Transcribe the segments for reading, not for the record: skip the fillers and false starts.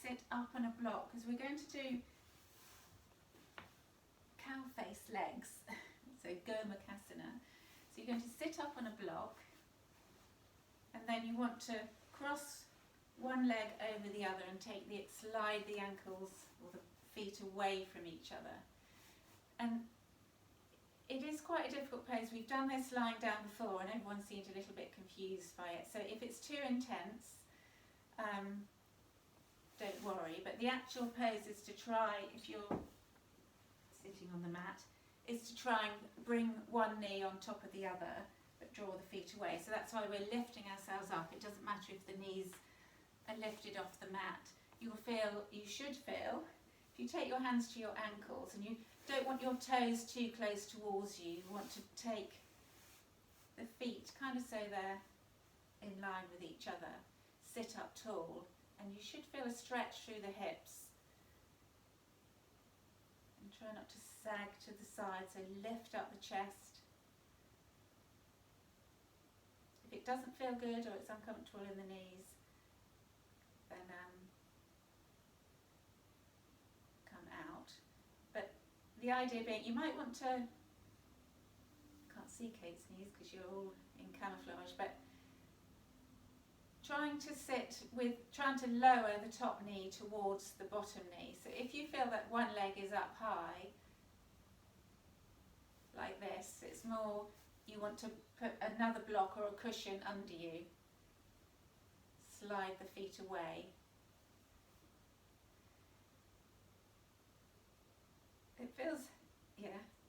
sit up on a block because we're going to do cow face legs, so Gomukhasana. So you're going to sit up on a block, and then you want to cross one leg over the other and slide the ankles or the feet away from each other. And it is quite a difficult pose. We've done this lying down before and everyone seemed a little bit confused by it. So if it's too intense, don't worry. But the actual pose is to try, if you're sitting on the mat, is to try and bring one knee on top of the other, but draw the feet away. So that's why we're lifting ourselves up. It doesn't matter if the knees are lifted off the mat. You should feel, if you take your hands to your ankles and you don't want your toes too close towards you, you want to take the feet kind of so they're in line with each other. Sit up tall, and you should feel a stretch through the hips. And try not to sag to the side, so lift up the chest. If it doesn't feel good or it's uncomfortable in the knees, then come out. But the idea being, you might want to, can't see Kate's knees because you're all in camouflage, but trying to lower the top knee towards the bottom knee. So if you feel that one leg is up high, like this, it's more, you want to put another block or a cushion under you. Slide the feet away. It feels,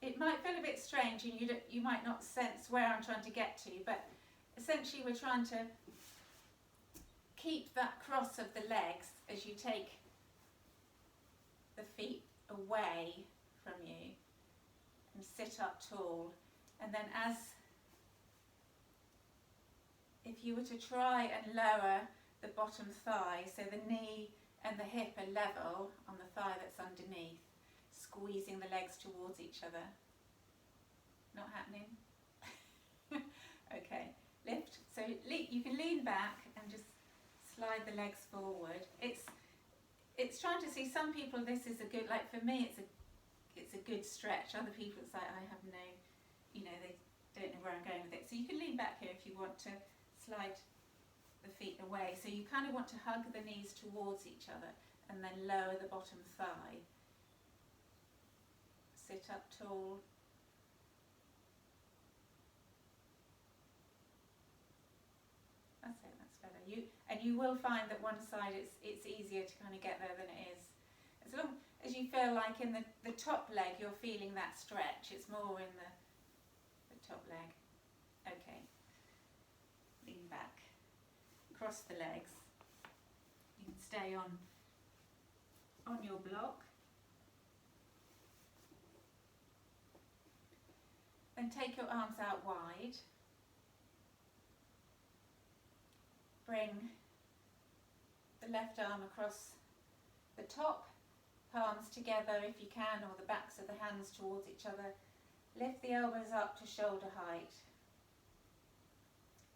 it might feel a bit strange and you might not sense where I'm trying to get to, but essentially we're trying to keep that cross of the legs as you take the feet away from you and sit up tall. And then if you were to try and lower the bottom thigh, so the knee and the hip are level on the thigh that's underneath, squeezing the legs towards each other. Not happening? Okay, lift. So you can lean back and just slide the legs forward. It's trying to see, some people this is a good, like for me it's a good stretch. Other people it's like I have no, they don't know where I'm going with it. So you can lean back here if you want to slide the feet away. So you kind of want to hug the knees towards each other and then lower the bottom thigh. Sit up tall. That's it, that's better. You will find that one side it's easier to kind of get there than it is. As long as you feel like in the top leg you're feeling that stretch, it's more in the top leg. Okay. Lean back. Cross the legs. You can stay on your block. Then take your arms out wide. Bring the left arm across the top, palms together if you can, or the backs of the hands towards each other. Lift the elbows up to shoulder height.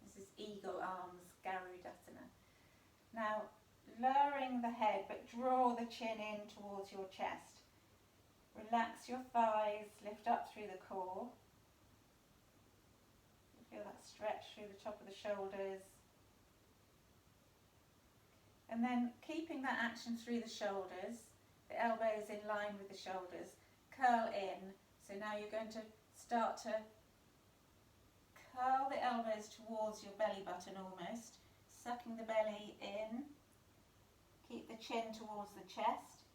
This is eagle arms, Garudasana. Now, lowering the head, but draw the chin in towards your chest. Relax your thighs, lift up through the core. Feel that stretch through the top of the shoulders. And then keeping that action through the shoulders, the elbows in line with the shoulders, curl in. So now you're going to start to curl the elbows towards your belly button almost, sucking the belly in. Keep the chin towards the chest.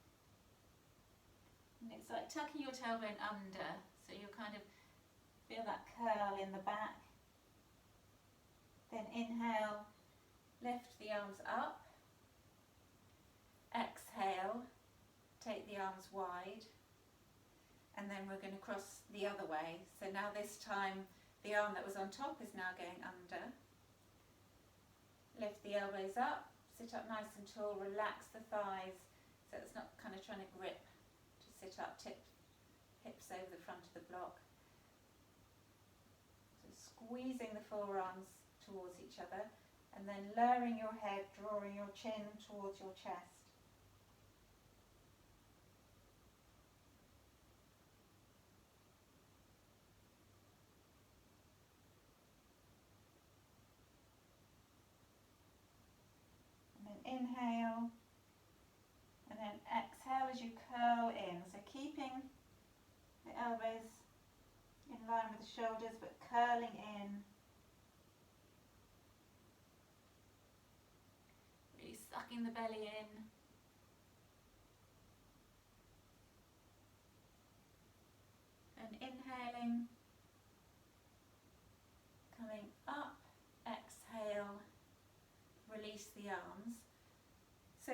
And it's like tucking your tailbone under, so you kind of feel that curl in the back. Then inhale, lift the arms up. Exhale, take the arms wide. And then we're going to cross the other way. So now this time the arm that was on top is now going under. Lift the elbows up, sit up nice and tall, relax the thighs so it's not kind of trying to grip to sit up, hips over the front of the block. So squeezing the forearms towards each other and then lowering your head, drawing your chin towards your chest. inhale, and then exhale as you curl in. So keeping the elbows in line with the shoulders, but curling in. Really sucking the belly in. And inhaling, coming up, exhale, release the arms. So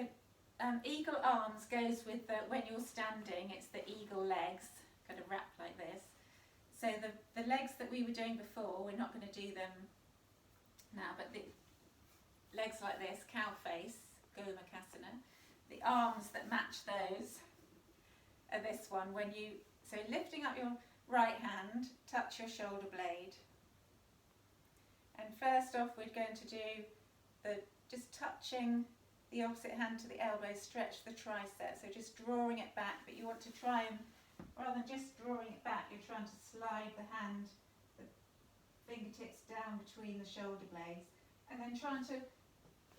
eagle arms goes with when you're standing, it's the eagle legs, kind of wrapped like this. So the legs that we were doing before, we're not going to do them now, but the legs like this, cow face, Gomakasana. The arms that match those are this one. So lifting up your right hand, touch your shoulder blade. And first off, we're going to do just touching the opposite hand to the elbow, stretch the tricep. So just drawing it back, but you want to try and, rather than just drawing it back, you're trying to slide the hand, the fingertips down between the shoulder blades. And then trying to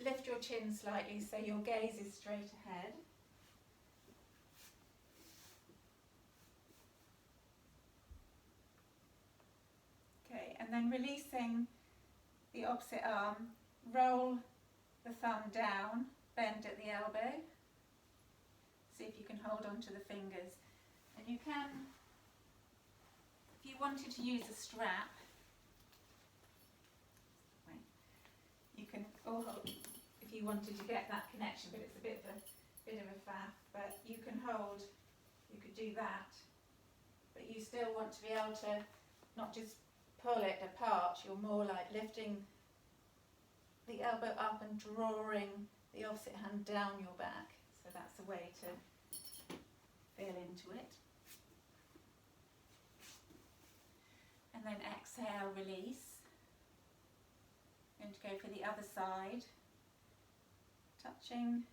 lift your chin slightly so your gaze is straight ahead. Okay, and then releasing the opposite arm, roll the thumb down, bend at the elbow. See if you can hold on to the fingers. And you can, if you wanted to use a strap, you can, or if you wanted to get that connection, but it's a bit of a faff, but you can hold, you could do that, but you still want to be able to not just pull it apart, you're more like lifting the elbow up and drawing the opposite hand down your back. So that's a way to feel into it. And then exhale, release. Going to go for the other side. Touching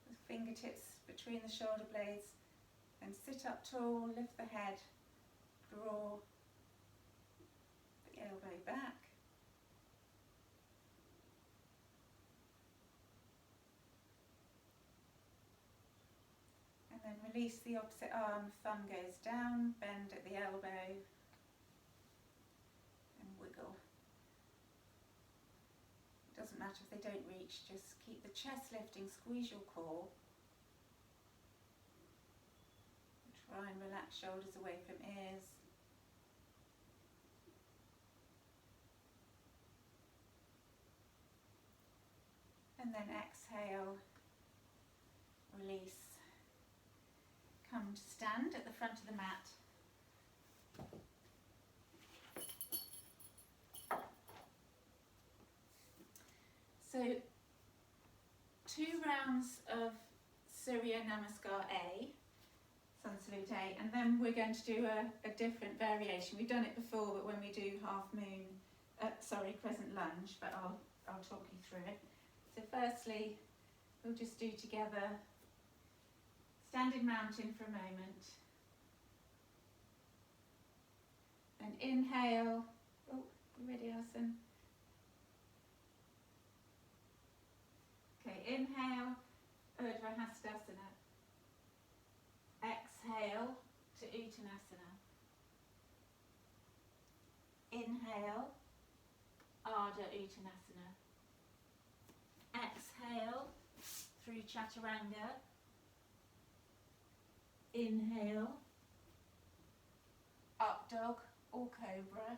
the fingertips between the shoulder blades. Then sit up tall, lift the head, draw the elbow back. And then release the opposite arm, thumb goes down, bend at the elbow and wiggle. It doesn't matter if they don't reach, just keep the chest lifting, squeeze your core. Try and relax shoulders away from ears. And then exhale, release. Come to stand at the front of the mat. So 2 rounds of Surya Namaskar A, Sun Salute A, and then we're going to do a different variation. We've done it before, but when we do half moon, crescent lunge, but I'll talk you through it. So firstly, we'll just do together standing mountain for a moment. And inhale. Oh, you ready, Alison? Okay, inhale, Ardha Hastasana. Exhale to Uttanasana. Inhale, Ardha Uttanasana. Exhale through Chaturanga. Inhale, up dog or cobra.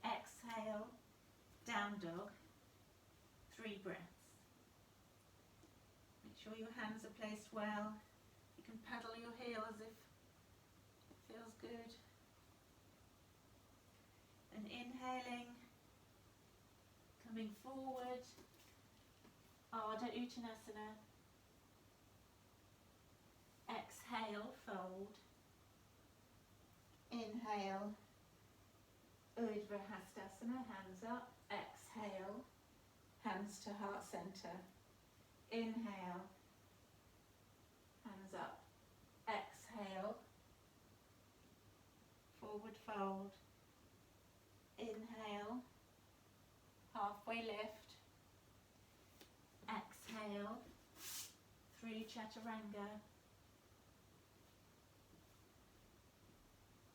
Exhale, down dog. 3 breaths. Make sure your hands are placed well. You can paddle your heels if it feels good. And inhaling, coming forward, Ardha Uttanasana. Exhale, fold. Inhale, Ardha Hastasana, hands up. Exhale, hands to heart center. Inhale, hands up. Exhale, forward fold. Inhale, halfway lift. exhale through Chaturanga.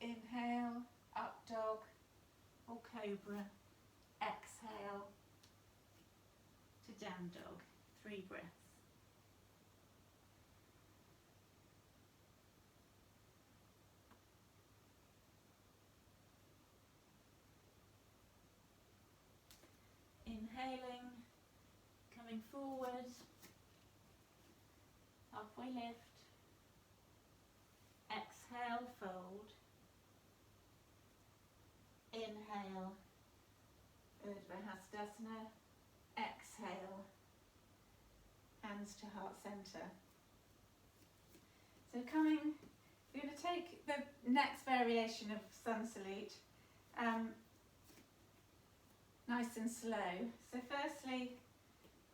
Inhale, up dog or cobra. Exhale to down dog. 3 breaths. Inhaling, coming forward, halfway lift. Exhale, fold. Inhale, Ardha Hastasana. Exhale, hands to heart center. So we're going to take the next variation of sun salute, nice and slow. So firstly,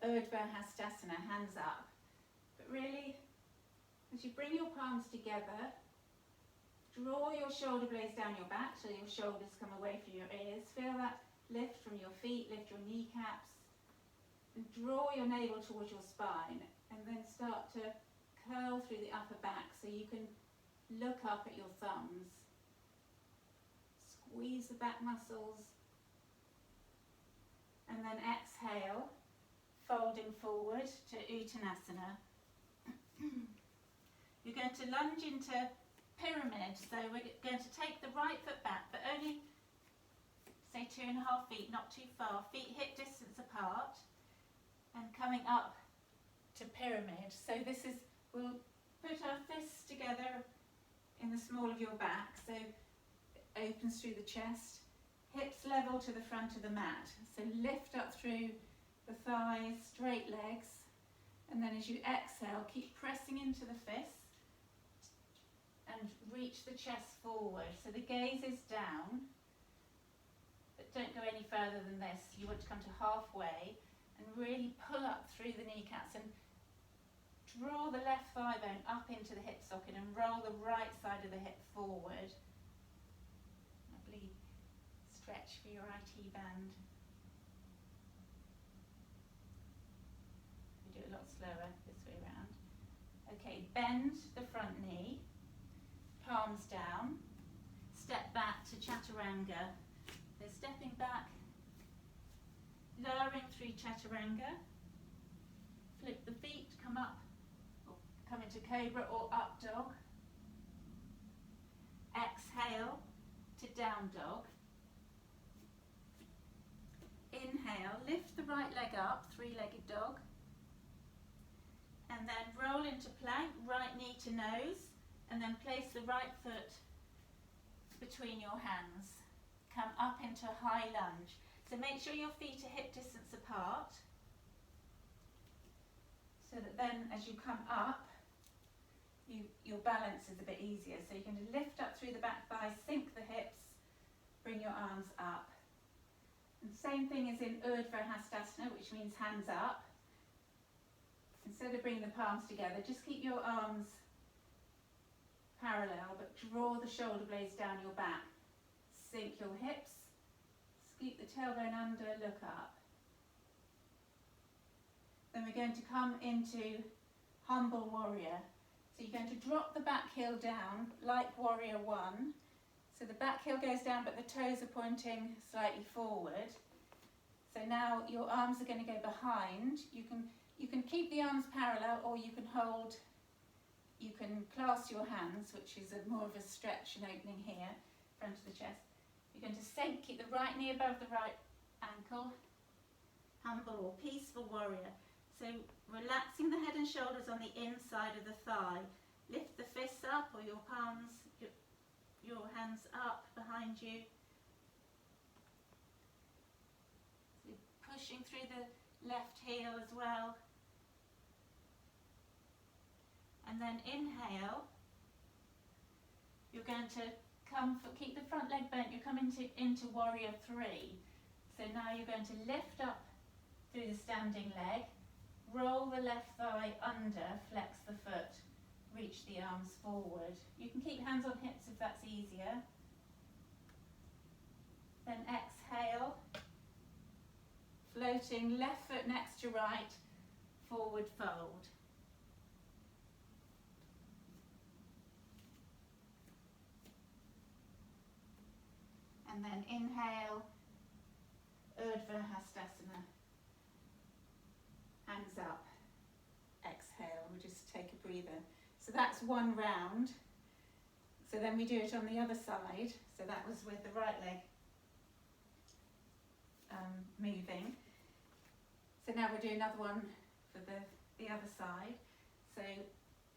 Ardha Hastasana, hands up. But really, as you bring your palms together, draw your shoulder blades down your back so your shoulders come away from your ears. Feel that lift from your feet, lift your kneecaps. And draw your navel towards your spine. And then start to curl through the upper back so you can look up at your thumbs. Squeeze the back muscles. And then exhale, folding forward to Uttanasana. You're going to lunge into pyramid, so we're going to take the right foot back, but only say 2.5 feet, not too far, feet hip distance apart, and coming up to pyramid. So this is, we'll put our fists together in the small of your back, so it opens through the chest, hips level to the front of the mat, so lift up through the thighs, straight legs, and then as you exhale, keep pressing into the fists and reach the chest forward. So the gaze is down, but don't go any further than this. You want to come to halfway and really pull up through the kneecaps and draw the left thigh bone up into the hip socket and roll the right side of the hip forward. Lovely stretch for your IT band. We do it a lot slower this way around. Okay, bend the front knee. Palms down, step back to Chaturanga. So stepping back, lowering through Chaturanga, flip the feet, come up, or come into Cobra or up dog. Exhale to down dog. Inhale, lift the right leg up, 3-legged dog. And then roll into plank, right knee to nose. And then place the right foot between your hands. Come up into a high lunge. So make sure your feet are hip distance apart. So that then as you come up, your balance is a bit easier. So you're going to lift up through the back thighs, sink the hips, bring your arms up. And the same thing as in Ardha Hastasana, which means hands up. Instead of bringing the palms together, just keep your arms parallel, but draw the shoulder blades down your back. Sink your hips, scoop the tailbone under, look up. Then we're going to come into humble warrior. So you're going to drop the back heel down like warrior 1. So the back heel goes down, but the toes are pointing slightly forward. So now your arms are going to go behind. You can keep the arms parallel, or you can hold. You can clasp your hands, which is more of a stretch and opening here, front of the chest. You're going to sink, keep the right knee above the right ankle, humble or peaceful warrior. So relaxing the head and shoulders on the inside of the thigh. Lift the fists up or your palms, your hands up behind you. So pushing through the left heel as well. And then inhale, you're going to keep the front leg bent, you come into warrior 3. So now you're going to lift up through the standing leg, roll the left thigh under, flex the foot, reach the arms forward. You can keep hands on hips if that's easier. Then exhale, floating left foot next to right, forward fold. And then inhale, Ardha Hastasana. Hands up. Exhale, we'll just take a breather. So that's one round. So then we do it on the other side. So that was with the right leg moving. So now we'll do another one for the other side. So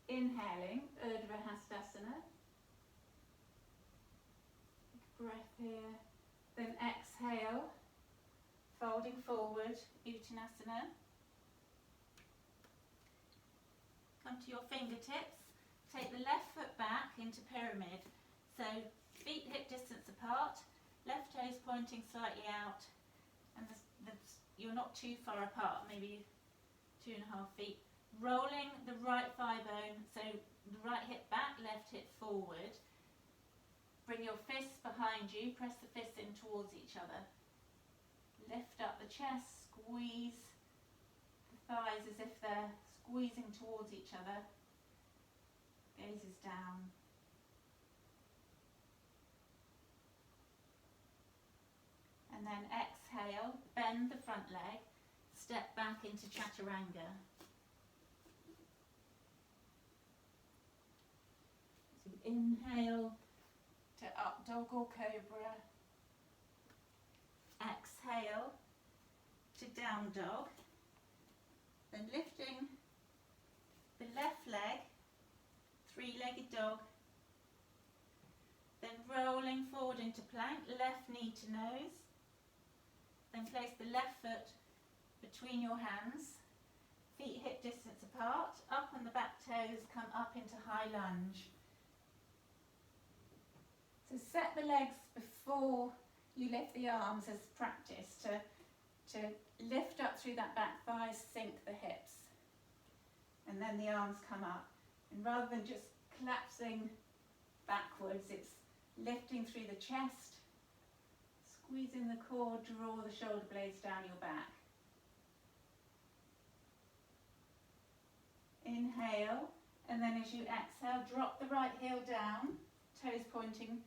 inhaling, Ardha Hastasana. Breath here. Then exhale, folding forward, Uttanasana. Come to your fingertips. Take the left foot back into pyramid. So feet hip distance apart, left toes pointing slightly out, and you're not too far apart, maybe 2.5 feet. Rolling the right thigh bone, so the right hip back, left hip forward. Bring your fists behind you, press the fists in towards each other. Lift up the chest, squeeze the thighs as if they're squeezing towards each other. Gaze is down. And then exhale, bend the front leg, step back into Chaturanga. So inhale to up dog or cobra. Exhale to down dog. Then lifting the left leg, three-legged dog. Then rolling forward into plank, left knee to nose. Then place the left foot between your hands, feet hip distance apart, up on the back toes, come up into high lunge. So set the legs before you lift the arms as practice to lift up through that back thigh, sink the hips. And then the arms come up. And rather than just collapsing backwards, it's lifting through the chest, squeezing the core, draw the shoulder blades down your back. Inhale, and then as you exhale, drop the right heel down, toes pointing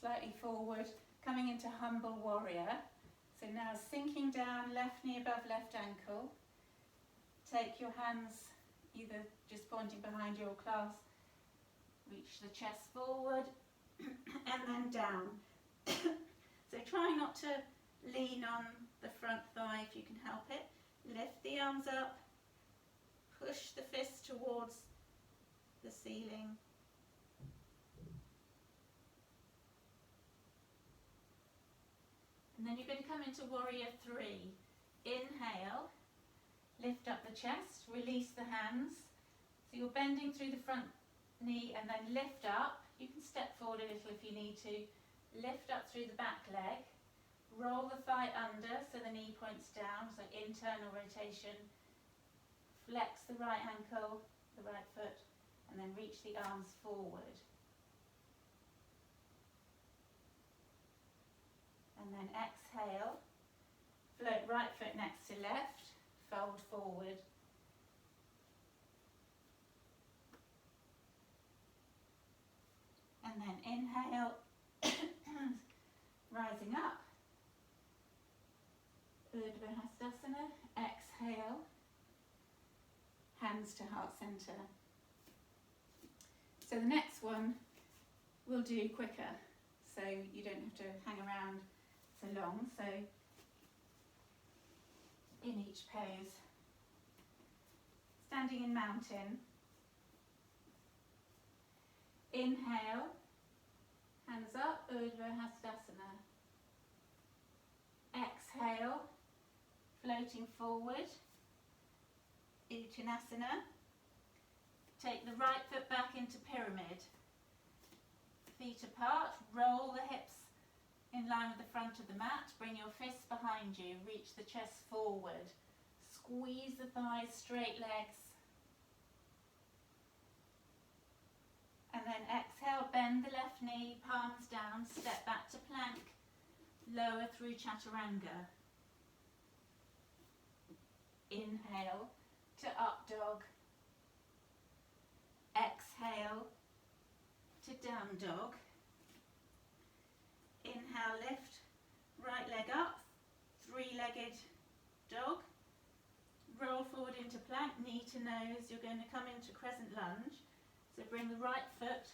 slightly forward, coming into humble warrior. So now sinking down, left knee above left ankle. Take your hands either just pointing behind you or clasp. Reach the chest forward and then down. So try not to lean on the front thigh if you can help it. Lift the arms up, push the fist towards the ceiling. And then you're going to come into warrior 3. Inhale, lift up the chest, release the hands. So you're bending through the front knee and then lift up. You can step forward a little if you need to. Lift up through the back leg. Roll the thigh under so the knee points down, so internal rotation. Flex the right ankle, the right foot, and then reach the arms forward. And then exhale, float right foot next to left, fold forward. And then inhale, rising up, Ardha Hastasana. Exhale, hands to heart center. So the next one we'll do quicker, so you don't have to hang around so long. So in each pose, standing in mountain. Inhale, hands up, Ardha Hastasana. Exhale, floating forward, Uttanasana. Take the right foot back into pyramid. Feet apart, roll the hips in line with the front of the mat. Bring your fists behind you, reach the chest forward. Squeeze the thighs, straight legs. And then exhale, bend the left knee, palms down, step back to plank, lower through Chaturanga. Inhale. Inhale to up dog. Exhale to down dog. Inhale, lift, right leg up, three-legged dog. Roll forward into plank, knee to nose. You're going to come into crescent lunge. So bring the right foot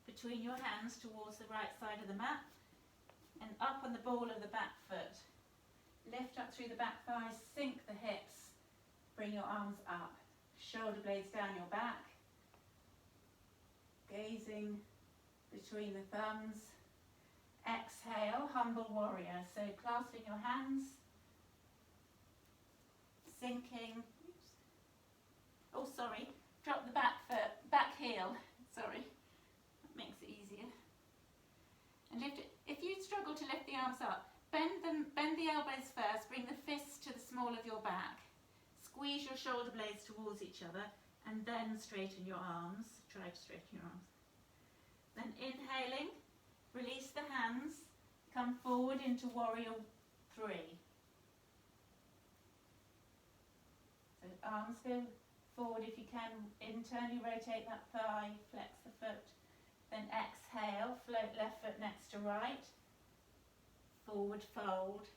between your hands towards the right side of the mat and up on the ball of the back foot. Lift up through the back thighs, sink the hips, bring your arms up, shoulder blades down your back, gazing between the thumbs. Exhale, humble warrior. So clasping your hands, sinking. Oh, sorry. Drop the back foot, back heel. Sorry. That makes it easier. And lift it. If you struggle to lift the arms up, bend the elbows first. Bring the fists to the small of your back. Squeeze your shoulder blades towards each other, and then straighten your arms. Try to straighten your arms. Then inhaling. Release the hands, come forward into warrior 3. So arms go forward if you can, internally rotate that thigh, flex the foot. Then exhale, float left foot next to right, forward fold.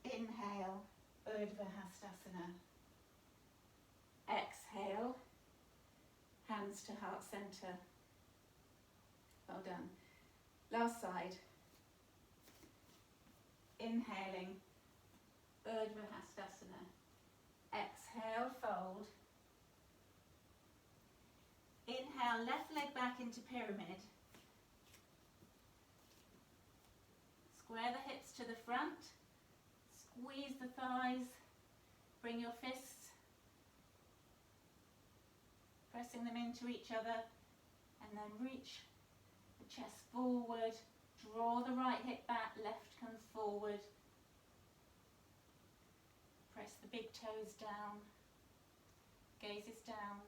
Inhale, Ardha Hastasana. Exhale, hands to heart center. Well done. Last side. Inhaling, Ardha Hastasana. Exhale, fold. Inhale, left leg back into pyramid. Square the hips to the front. Squeeze the thighs. Bring your fists, pressing them into each other, and then reach chest forward, draw the right hip back, left comes forward. Press the big toes down, gazes down.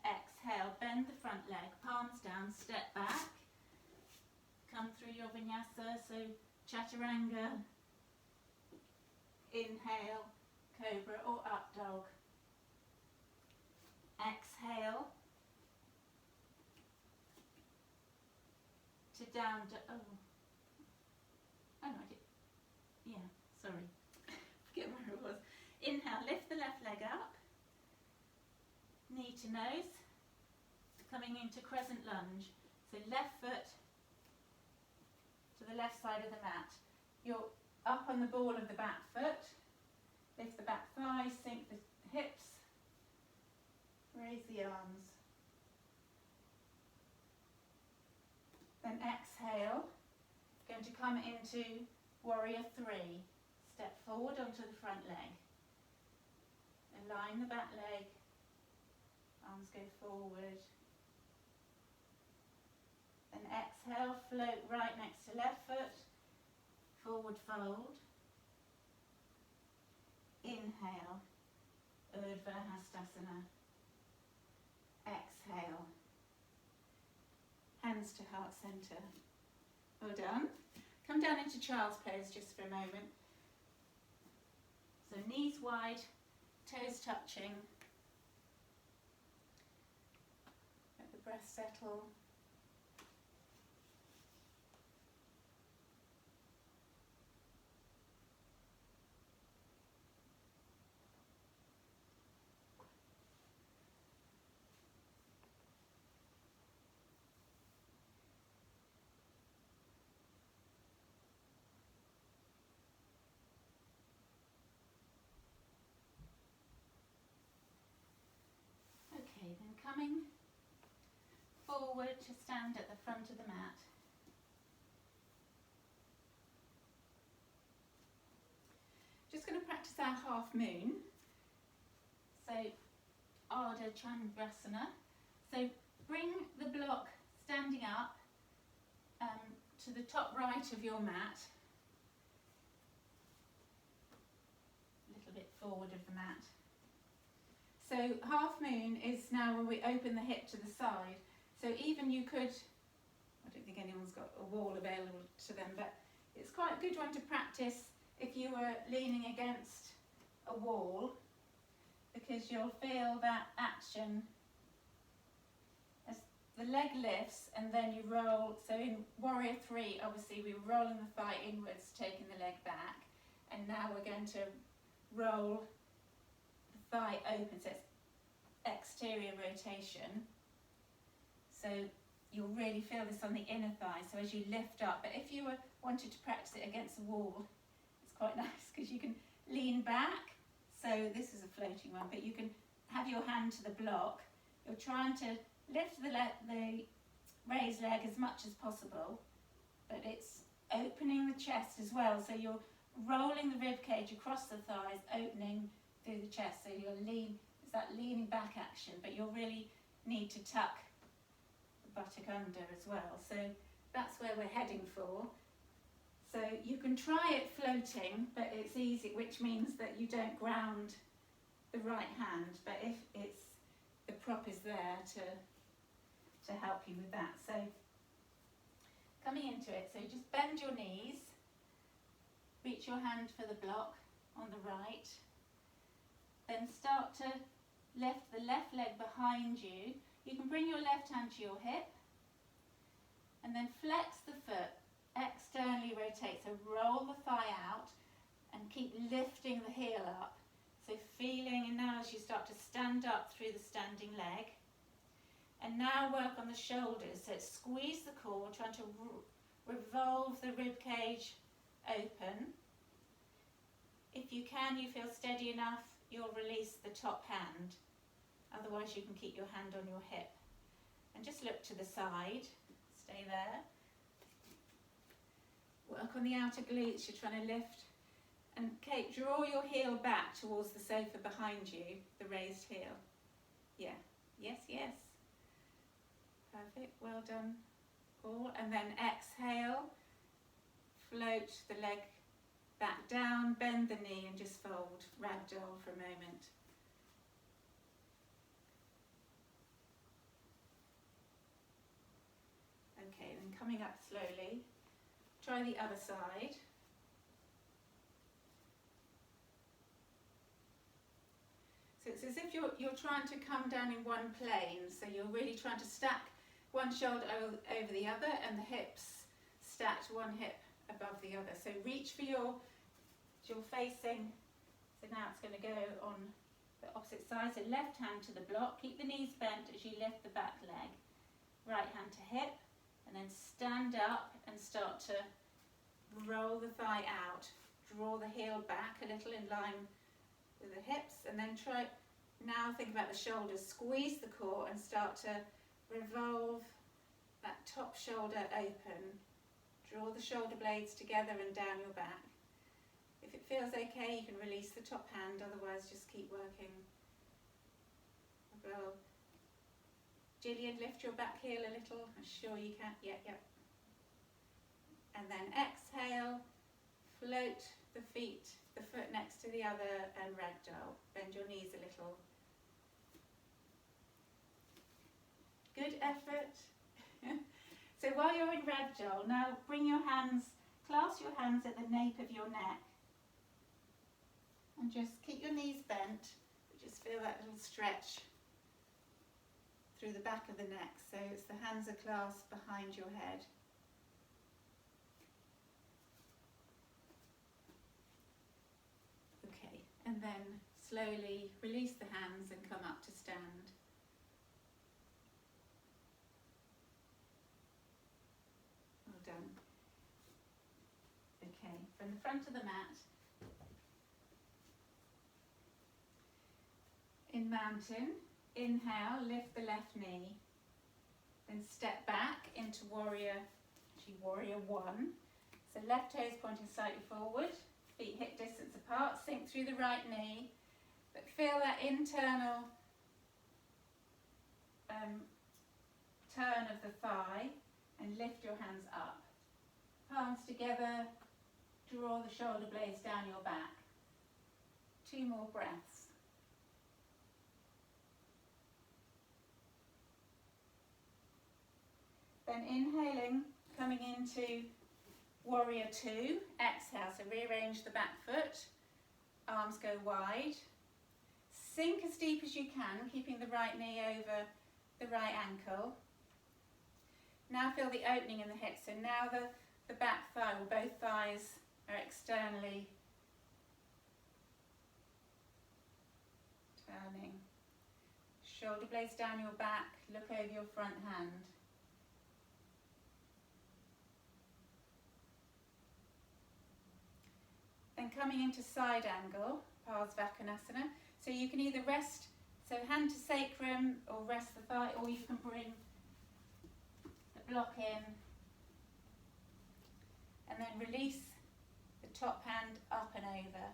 Exhale, bend the front leg, palms down, step back. Come through your vinyasa, so chaturanga. Inhale, cobra or up dog. Exhale. To down to, oh no, I did, yeah, sorry, forget where it was. Inhale, lift the left leg up, knee to nose, coming into crescent lunge. So left foot to the left side of the mat. You're up on the ball of the back foot, lift the back thigh, sink the hips, raise the arms. Then exhale, going to come into warrior 3. Step forward onto the front leg. Align the back leg, arms go forward. Then exhale, float right next to left foot, forward fold. Inhale, Ardha Hastasana. Exhale. Hands to heart center. Well done. Come down into child's pose just for a moment. So knees wide, toes touching. Let the breath settle. Then coming forward to stand at the front of the mat. Just going to practice our half moon. So Ardha Chandrasana. So bring the block standing up to the top right of your mat. A little bit forward of the mat. So half moon is now when we open the hip to the side. So even you could, I don't think anyone's got a wall available to them, but it's quite a good one to practice if you were leaning against a wall, because you'll feel that action as the leg lifts and then you roll. So in Warrior 3, obviously we were rolling the thigh inwards, taking the leg back, and now we're going to roll the thigh open, so it's exterior rotation. So you'll really feel this on the inner thigh, so as you lift up. But if you wanted to practice it against a wall, it's quite nice because you can lean back. So this is a floating one, but you can have your hand to the block. You're trying to lift the raised leg as much as possible, but it's opening the chest as well. So you're rolling the rib cage across the thighs, opening through the chest. So you're it's that leaning back action, but you'll really need to tuck the buttock under as well. So that's where we're heading for. So you can try it floating, but it's easy, which means that you don't ground the right hand, but if the prop is there to help you with that. So coming into it, so just bend your knees, reach your hand for the block on the right, then start to lift the left leg behind you. You can bring your left hand to your hip, and then flex the foot, externally rotate, so roll the thigh out and keep lifting the heel up. So feeling, and now as you start to stand up through the standing leg, and now work on the shoulders, so squeeze the core, trying to revolve the rib cage open. If you can, you feel steady enough, you'll release the top hand, otherwise you can keep your hand on your hip. And just look to the side, stay there. Work on the outer glutes, you're trying to lift. And Kate, draw your heel back towards the sofa behind you, the raised heel. Yeah, yes, yes. Perfect, well done all. And then exhale, float the leg back down, bend the knee and just fold, ragdoll for a moment. Okay, then coming up slowly. Try the other side. So it's as if you're trying to come down in one plane, so you're really trying to stack one shoulder over the other and the hips stacked one hip above the other. So reach for you're facing, so now it's going to go on the opposite side, so left hand to the block, keep the knees bent as you lift the back leg, right hand to hip, and then stand up and start to roll the thigh out, draw the heel back a little in line with the hips, and then now think about the shoulders, squeeze the core and start to revolve that top shoulder open, draw the shoulder blades together and down your back. If it feels okay, you can release the top hand, otherwise just keep working. Well, Gillian, lift your back heel a little. I'm sure you can. Yeah. And then exhale, float the foot next to the other and ragdoll. Bend your knees a little. Good effort. So while you're in ragdoll, now bring your hands, clasp your hands at the nape of your neck. And just keep your knees bent, but just feel that little stretch through the back of the neck. So it's the hands are clasped behind your head. Okay, and then slowly release the hands and come up to stand. Well done. Okay, from the front of the mat, in mountain, inhale, lift the left knee, then step back into warrior 1. So left toe is pointing slightly forward, feet hip distance apart, sink through the right knee, but feel that internal turn of the thigh and lift your hands up. Palms together, draw the shoulder blades down your back. 2 more breaths. Then inhaling, coming into Warrior two, exhale, so rearrange the back foot, arms go wide. Sink as deep as you can, keeping the right knee over the right ankle. Now feel the opening in the hips, so now the back thigh, or both thighs, are externally turning. Shoulder blades down your back, look over your front hand. Then coming into side angle, Parsvakonasana. So you can either rest, so hand to sacrum, or rest the thigh, or you can bring the block in and then release the top hand up and over.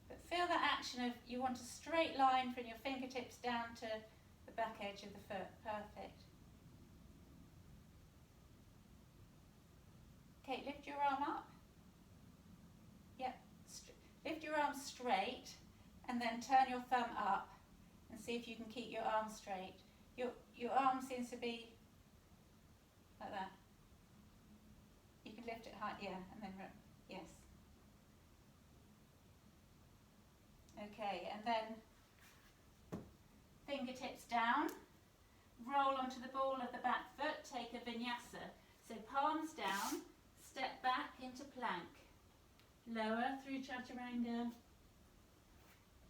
But feel that action of, you want a straight line from your fingertips down to the back edge of the foot. Perfect. Okay, lift your arm up. Yep, lift your arm straight and then turn your thumb up and see if you can keep your arm straight. Your arm seems to be like that. You can lift it high, yeah, and then, yes. Okay, and then fingertips down, roll onto the ball of the back foot, take a vinyasa. So palms down, step back into plank. Lower through Chaturanga.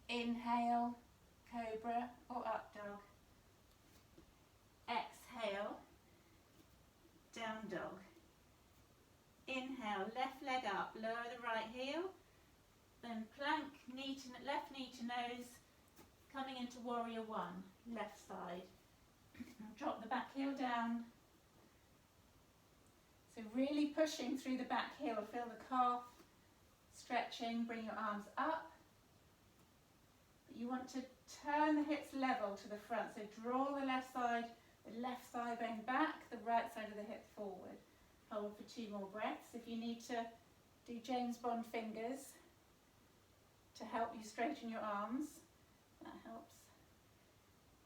Inhale, cobra or up dog. Exhale, down dog. Inhale, left leg up, lower the right heel. Then plank, left knee to nose, coming into warrior one, left side. Drop the back heel down. So really pushing through the back heel, feel the calf stretching, bring your arms up. But you want to turn the hips level to the front, so draw the left thigh bone back, the right side of the hip forward. Hold for 2 more breaths. If you need to do James Bond fingers to help you straighten your arms, that helps.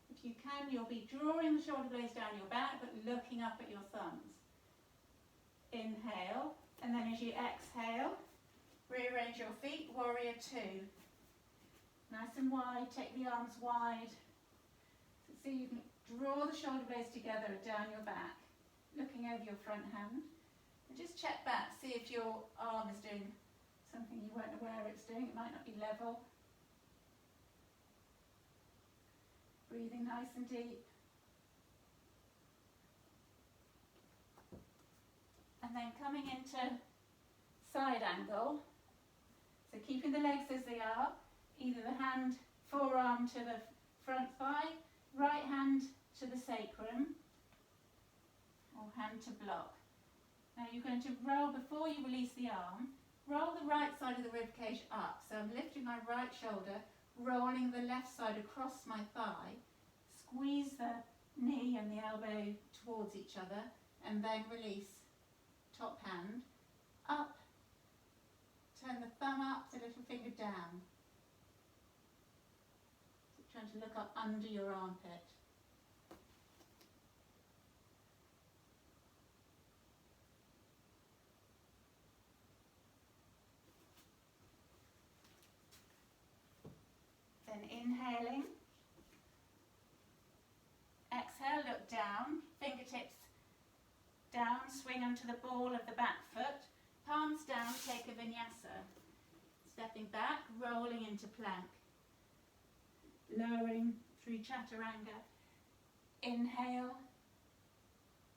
If you can, you'll be drawing the shoulder blades down your back, but looking up at your thumbs. Inhale, and then as you exhale, rearrange your feet, warrior two. Nice and wide, take the arms wide. So you can draw the shoulder blades together down your back, looking over your front hand. And just check back, see if your arm is doing something you weren't aware it's doing. It might not be level. Breathing nice and deep. And then coming into side angle. So keeping the legs as they are, either the hand, forearm to the front thigh, right hand to the sacrum, or hand to block. Now you're going to roll, before you release the arm, roll the right side of the rib cage up. So I'm lifting my right shoulder, rolling the left side across my thigh, squeeze the knee and the elbow towards each other, and then release. Top hand, up, turn the thumb up, the little finger down. So trying to look up under your armpit. Then inhaling, exhale, look down, fingertips down, swing onto the ball of the back foot, palms down, take a vinyasa. Stepping back, rolling into plank. Lowering through Chaturanga. Inhale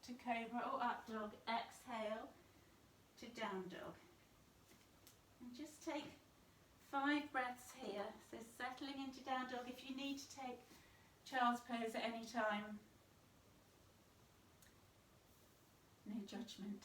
to cobra or up dog, exhale to down dog. And just take 5 breaths here. So settling into down dog. If you need to take child's pose at any time, no judgment.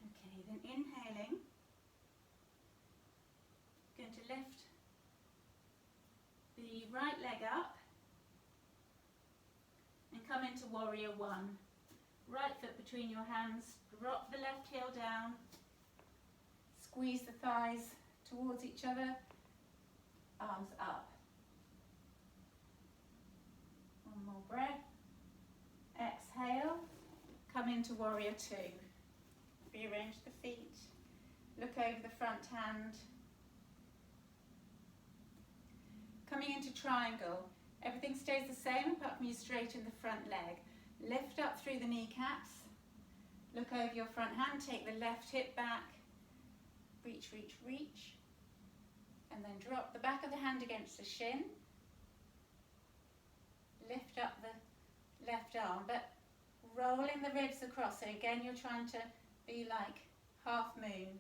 Okay, then inhaling, going to lift the right leg up and come into warrior one. Right foot between your hands, drop the left heel down, squeeze the thighs towards each other, arms up. One more breath. Exhale, come into warrior two. Rearrange the feet, look over the front hand. Coming into triangle, everything stays the same apart from you straighten the front leg. Lift up through the kneecaps, look over your front hand, take the left hip back, reach, reach, reach, and then drop the back of the hand against the shin. Lift up the left arm, but rolling the ribs across. So again, you're trying to be like half moon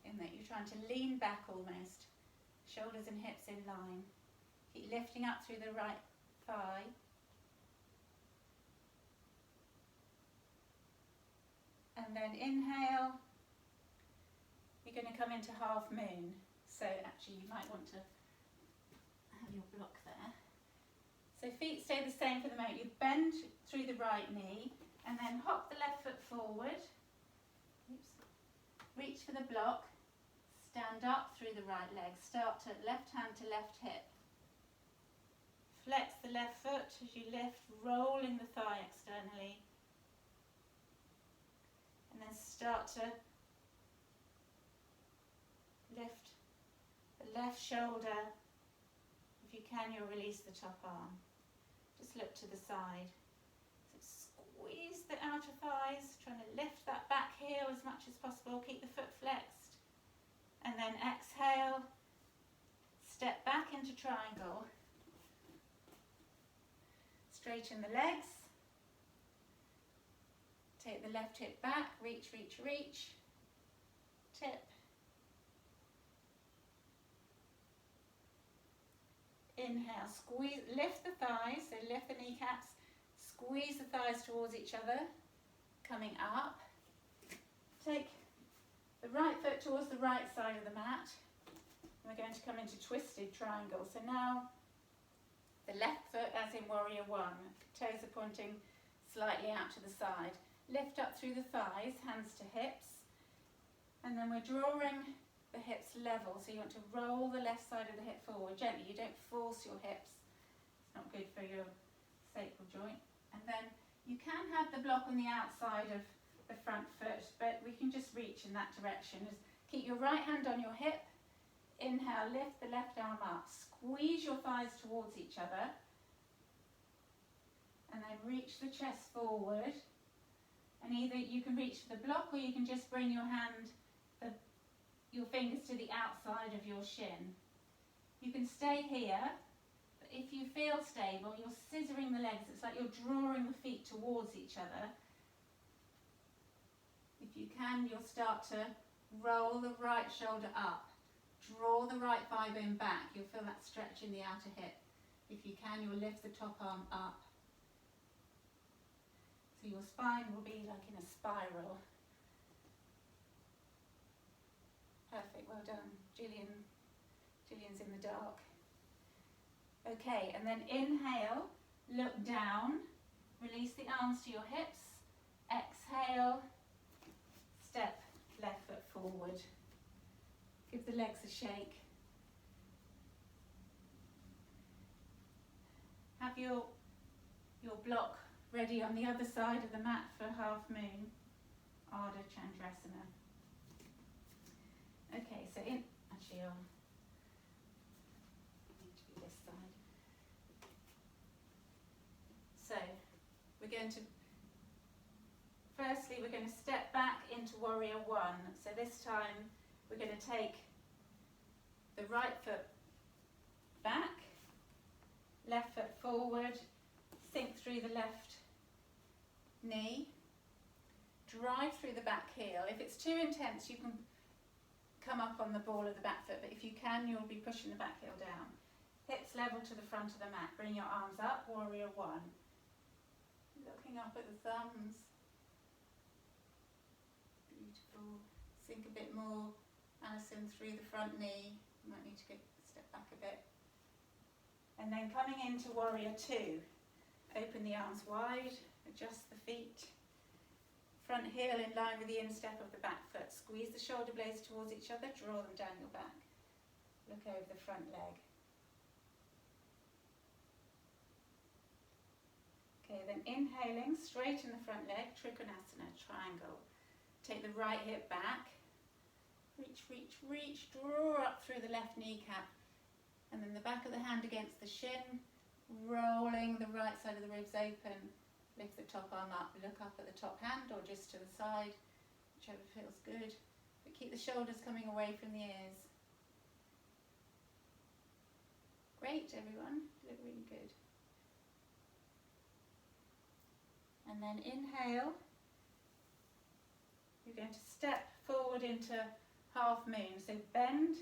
in that you're trying to lean back almost, shoulders and hips in line. Keep lifting up through the right thigh. And then inhale, you're going to come into half moon. So actually you might want to have your block there. So feet stay the same for the moment. You bend through the right knee and then hop the left foot forward. Oops. Reach for the block. Stand up through the right leg. Start to left hand to left hip. Flex the left foot as you lift, rolling the thigh externally. And then start to lift the left shoulder. If you can, you'll release the top arm. Just look to the side. So squeeze the outer thighs, trying to lift that back heel as much as possible. Keep the foot flexed. And then exhale, step back into triangle. Straighten the legs. Take the left hip back, reach, reach, reach. Tip. Inhale, squeeze, lift the thighs, so lift the kneecaps, squeeze the thighs towards each other, coming up. Take the right foot towards the right side of the mat. We're going to come into twisted triangle. So now the left foot as in warrior one, toes are pointing slightly out to the side. Lift up through the thighs, hands to hips, and then we're drawing the hips level, so you want to roll the left side of the hip forward gently. You don't force your hips, it's not good for your sacral joint. And then you can have the block on the outside of the front foot, but we can just reach in that direction. Just keep your right hand on your hip. Inhale, lift the left arm up, squeeze your thighs towards each other, and then reach the chest forward. And either you can reach for the block or you can just bring your hand, your fingers to the outside of your shin. You can stay here, but if you feel stable, you're scissoring the legs. It's like you're drawing the feet towards each other. If you can, you'll start to roll the right shoulder up. Draw the right thigh bone back. You'll feel that stretch in the outer hip. If you can, you'll lift the top arm up. So your spine will be like in a spiral. Perfect, well done. Gillian's in the dark. Okay, and then inhale, look down, release the arms to your hips. Exhale, step left foot forward. Give the legs a shake. Have your block ready on the other side of the mat for half moon. Ardha Chandrasana. Okay, so actually I'll need to be this side. So firstly we're going to step back into warrior one. So this time we're going to take the right foot back, left foot forward, sink through the left knee, drive through the back heel. If it's too intense, you can come up on the ball of the back foot, but if you can, you'll be pushing the back heel down. Hips level to the front of the mat. Bring your arms up, warrior one. Looking up at the thumbs. Beautiful. Sink a bit more, Alison, through the front knee. You might need to step back a bit. And then coming into warrior two. Open the arms wide, adjust the feet. front heel in line with the instep of the back foot. Squeeze the shoulder blades towards each other, draw them down your back. Look over the front leg. Okay, then inhaling, straighten the front leg, Trikonasana, triangle. Take the right hip back. Reach, reach, reach, draw up through the left kneecap. And then the back of the hand against the shin, rolling the right side of the ribs open. Lift the top arm up, look up at the top hand or just to the side, whichever feels good. But keep the shoulders coming away from the ears. Great, everyone. You look really good. And then inhale. You're going to step forward into half moon. So bend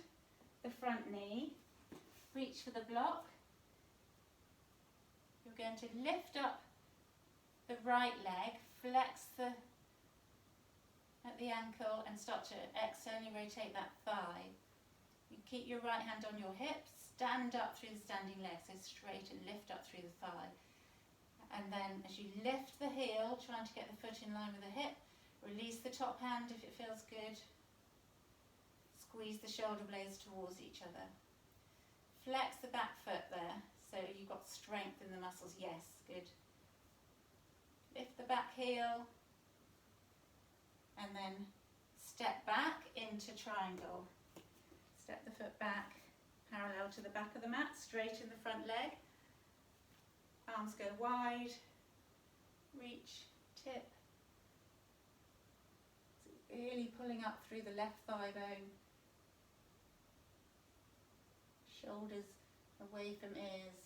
the front knee, reach for the block. You're going to lift up the right leg, flex at the ankle and start to externally rotate that thigh. You keep your right hand on your hips, stand up through the standing leg, so straight and lift up through the thigh. And then as you lift the heel, trying to get the foot in line with the hip, release the top hand if it feels good. Squeeze the shoulder blades towards each other. Flex the back foot there, so you've got strength in the muscles. Yes, good. Lift the back heel and then step back into triangle. Step the foot back parallel to the back of the mat, straighten the front leg. Arms go wide, reach, tip. So really pulling up through the left thigh bone. Shoulders away from ears.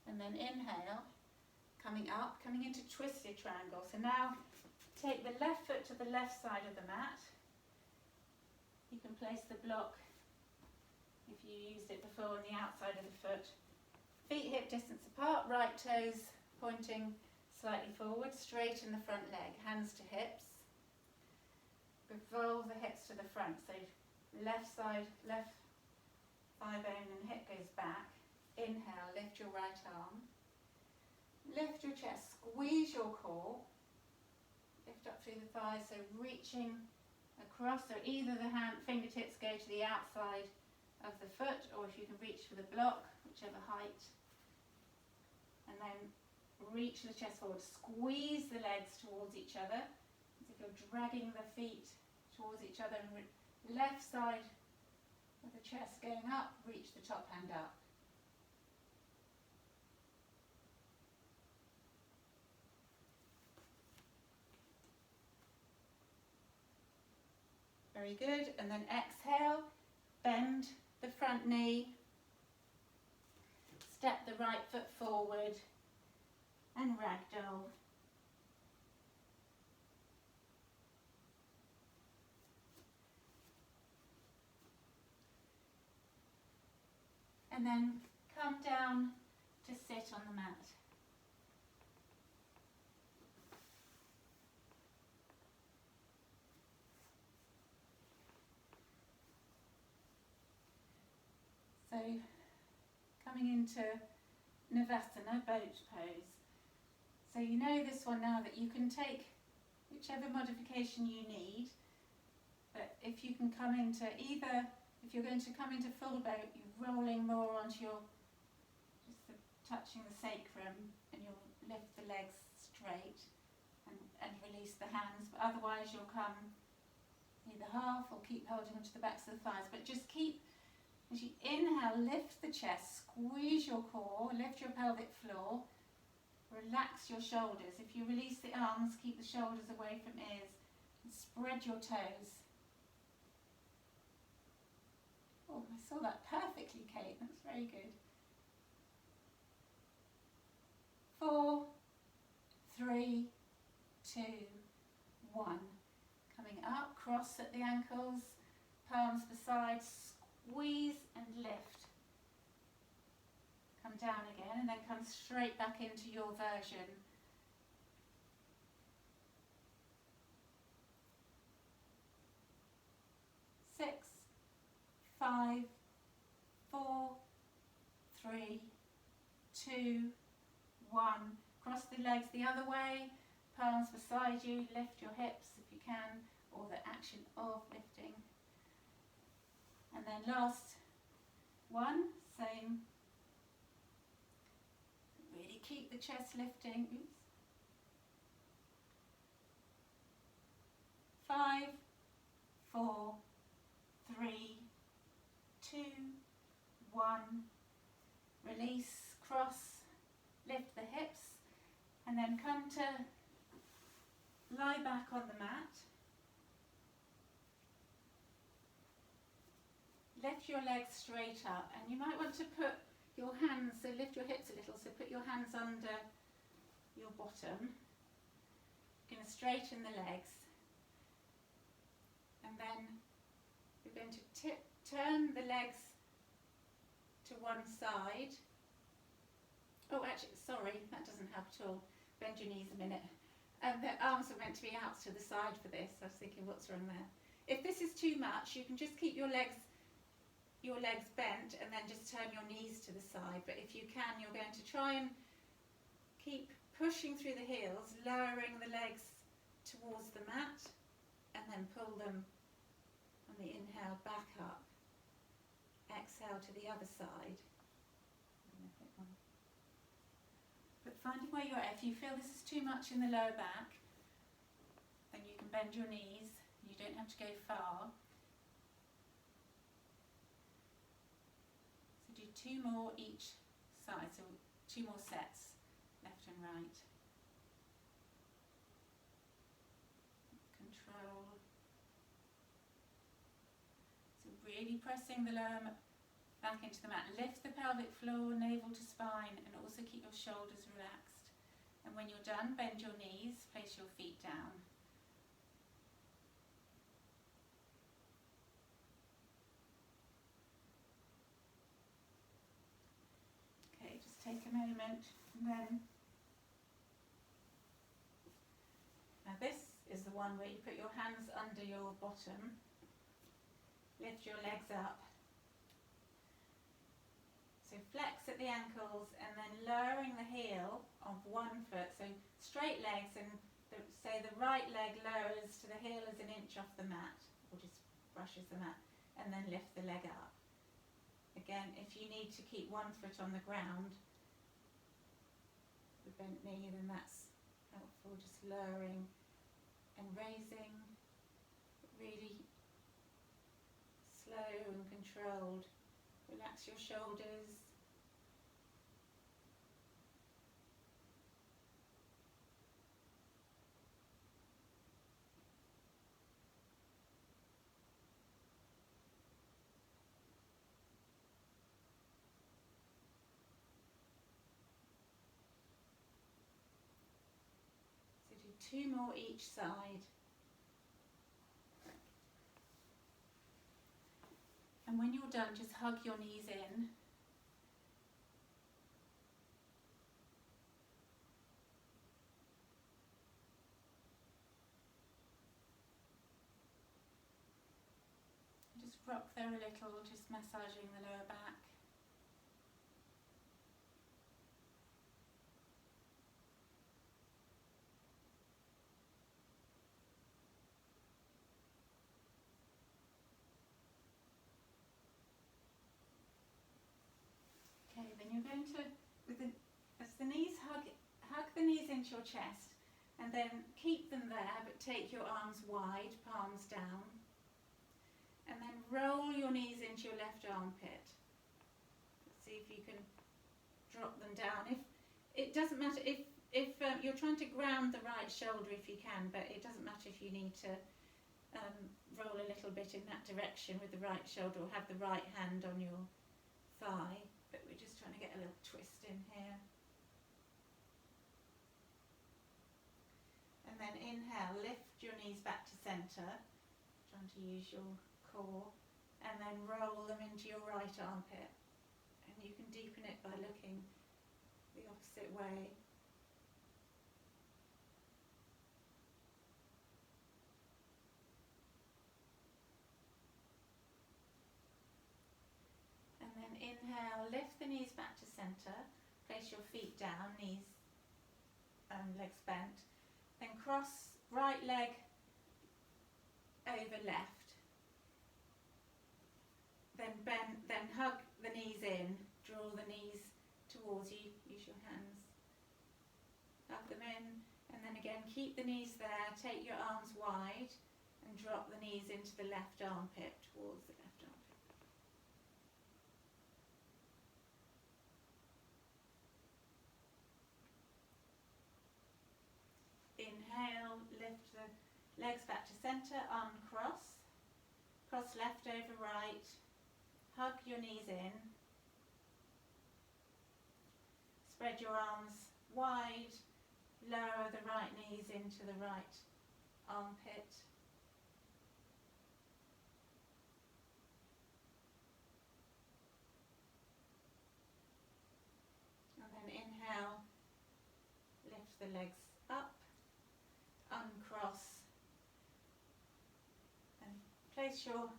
And then inhale. Coming up, coming into twisted triangle. So now take the left foot to the left side of the mat. You can place the block, if you used it before, on the outside of the foot. Feet hip distance apart, right toes pointing slightly forward, straighten the front leg, hands to hips. Revolve the hips to the front, so left side, left thigh bone and hip goes back. Inhale, lift your right arm. Lift your chest, squeeze your core, lift up through the thighs, so reaching across, so either the fingertips go to the outside of the foot, or if you can reach for the block, whichever height. And then reach the chest forward, squeeze the legs towards each other, as if you're dragging the feet towards each other, and left side of the chest going up, reach the top hand up. Very good, and then exhale, bend the front knee, step the right foot forward and ragdoll. And then come down to sit on the mat. So, coming into Navasana, boat pose. So you know this one now, that you can take whichever modification you need, but if you can come into either, if you're going to come into full boat, you're rolling more onto your, touching the sacrum, and you'll lift the legs straight and release the hands, but otherwise you'll come either half or keep holding onto the backs of the thighs, but just keep. As you inhale, lift the chest, squeeze your core, lift your pelvic floor, relax your shoulders. If you release the arms, keep the shoulders away from ears, and spread your toes. Oh, I saw that perfectly, Kate. That's very good. 4, 3, 2, 1. Coming up, cross at the ankles, palms to the sides. Squeeze and lift. Come down again and then come straight back into your version. Six, 5, 4, 3, 2, 1. Cross the legs the other way. palms beside you, lift your hips if you can, or the action of lifting. And then last one, same. Really keep the chest lifting. Oops. 5, 4, 3, 2, 1. Release, cross, lift the hips, and then come to lie back on the mat. Lift your legs straight up, and you might want to put your hands, so lift your hips a little, so put your hands under your bottom. You're going to straighten the legs, and then you're going to turn the legs to one side. Oh, actually, sorry, that doesn't help at all. Bend your knees a minute. The arms are meant to be out to the side for this. I was thinking, what's wrong there? If this is too much, you can just keep your legs bent and then just turn your knees to the side. But if you can, you're going to try and keep pushing through the heels, lowering the legs towards the mat, and then pull them on the inhale back up. Exhale to the other side. But finding where you're at, if you feel this is too much in the lower back, then you can bend your knees. You don't have to go far. So do 2 more each side, so 2 more sets, left and right. Control. So really pressing the lower back into the mat. Lift the pelvic floor, navel to spine, and also keep your shoulders relaxed. And when you're done, bend your knees, place your feet down. Okay, just take a moment, and then now this is the one where you put your hands under your bottom, lift your legs up. So flex at the ankles and then lowering the heel of one foot. So straight legs, and say the right leg lowers to the heel is an inch off the mat, or just brushes the mat, and then lift the leg up. Again, if you need to keep one foot on the ground, the bent knee, then that's helpful. Just lowering and raising, really slow and controlled. Relax your shoulders. So do 2 more each side. And when you're done, just hug your knees in. Just rock there a little, just massaging the lower back. Okay, then you're going to, as the knees hug the knees into your chest, and then keep them there, but take your arms wide, palms down, and then roll your knees into your left armpit. Let's see if you can drop them down. If it doesn't matter if you're trying to ground the right shoulder if you can, but it doesn't matter if you need to roll a little bit in that direction with the right shoulder, or have the right hand on your thigh. But we're just trying to get a little twist in here. And then inhale, lift your knees back to centre, trying to use your core, and then roll them into your right armpit. And you can deepen it by looking the opposite way. And then inhale, lift the knees back to centre, place your feet down, knees legs bent, Then cross right leg over left. Then bend, then hug the knees in, draw the knees towards you, use your hands. Hug them in, and then again keep the knees there, take your arms wide and drop the knees into the left armpit, towards the left armpit. Inhale, lift the legs back to centre, uncross, cross left over right, hug your knees in, spread your arms wide, lower the right knees into the right armpit. And then inhale, lift the legs up, uncross, and place your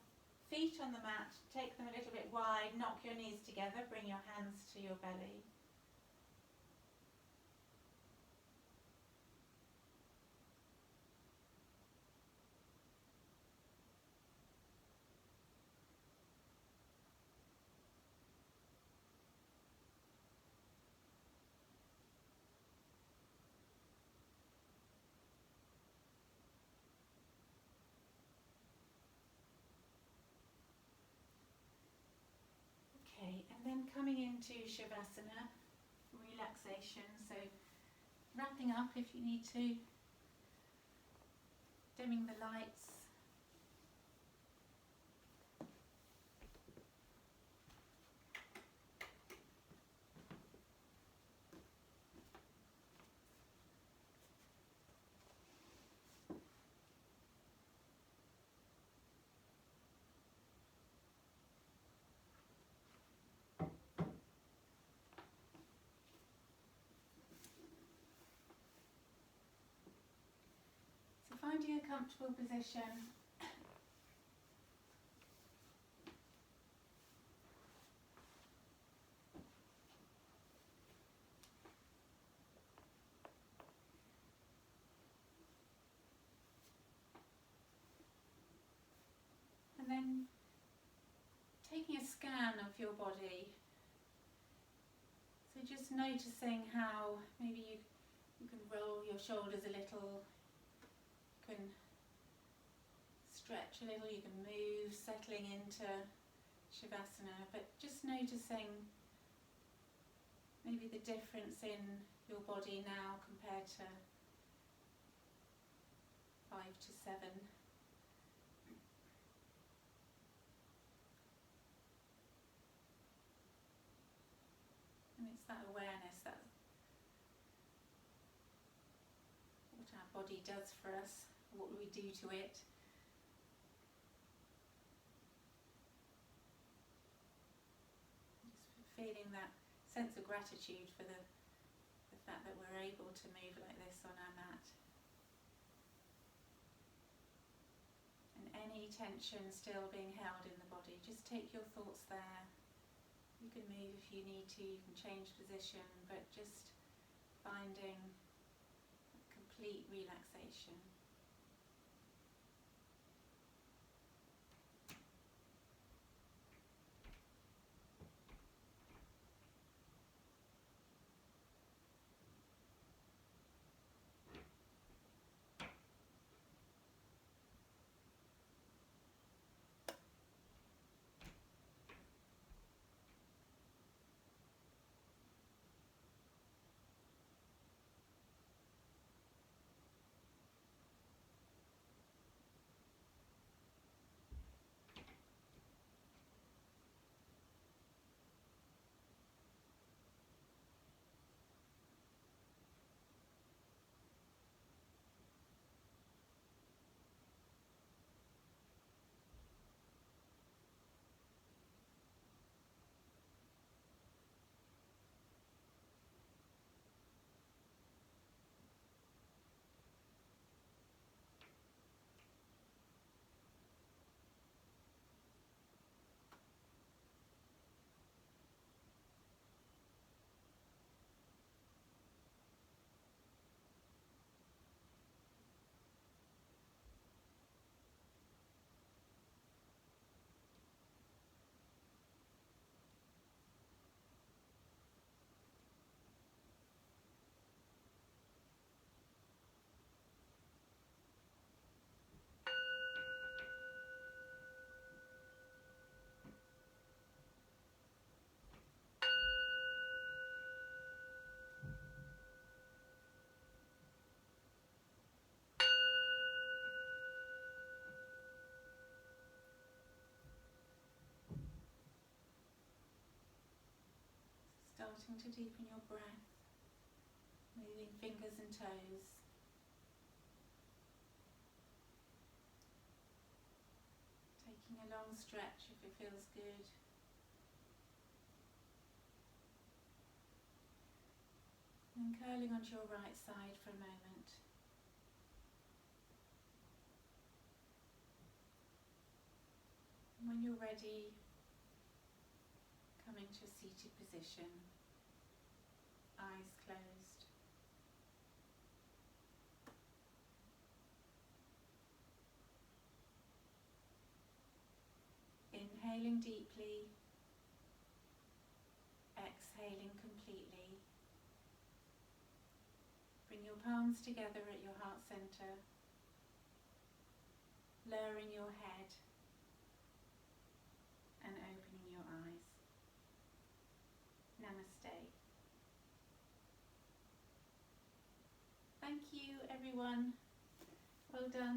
feet on the mat, take them a little bit wide, knock your knees together, bring your hands to your belly. Okay, and then coming into Shavasana, relaxation, so wrapping up if you need to, dimming the lights. So finding a comfortable position. And then taking a scan of your body. So just noticing how maybe you can roll your shoulders a little, you can stretch a little, you can move, settling into Shavasana, but just noticing maybe the difference in your body now compared to 5 to 7. And it's that awareness that what our body does for us, what we do to it. Just feeling that sense of gratitude for the fact that we're able to move like this on our mat. And any tension still being held in the body, just take your thoughts there. You can move if you need to, you can change position, but just finding complete relaxation. starting to deepen your breath, moving fingers and toes. Taking a long stretch if it feels good. And curling onto your right side for a moment. And when you're ready, coming to a seated position, eyes closed. Inhaling deeply, exhaling completely. Bring your palms together at your heart center, lowering your head and opening your eyes. Namaste. Thank you, everyone. Well done.